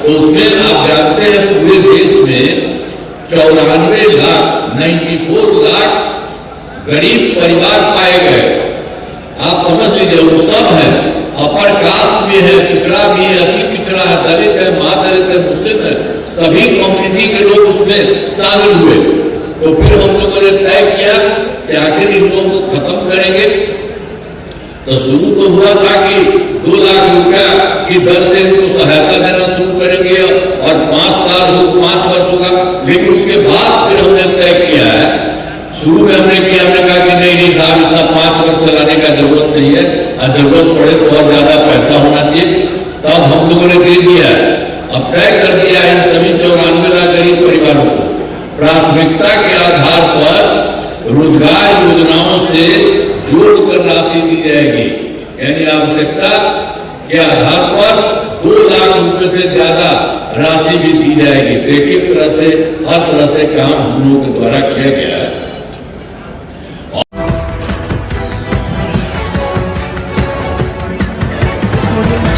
तो उसमें आप जानते हैं पूरे देश में 94 लाख 94 लाख गरीब परिवार पाए गए। आप समझ लीजिए वो सब है, अपर कास्ट भी है, पिछड़ा भी है, अति पिछड़ा है, दलित है, महादलित है, मुस्लिम है, सभी कम्युनिटी के लोग उसमें शामिल हुए। तो फिर हम लोगों ने तय किया कि आखिर इन लोगों को खत्म करेंगे। तो शुरू तो हुआ था कि 2 लाख रुपया की दर से इनको सहायता देना शुरू करेंगे और 5 वर्ष होगा। लेकिन उसके बाद फिर हमने तय किया है, शुरू में हमने कहा कि नहीं साहब, इतना 5 वर्ष चलाने का जरूरत नहीं है, और जरूरत पड़े तो और ज्यादा पैसा होना चाहिए। तब हम लोगों ने दे दिया है, अब तय कर दिया है इन सभी 94 लाख गरीब परिवारों को प्राथमिकता के आधार पर रोजगार योजनाओं से जोड़कर राशि दी जाएगी। यानी आवश्यकता के आधार पर 2 लाख रुपए से ज्यादा राशि भी दी जाएगी। तो एक तरह से हर तरह से काम हम लोगों के द्वारा किया गया है। Audio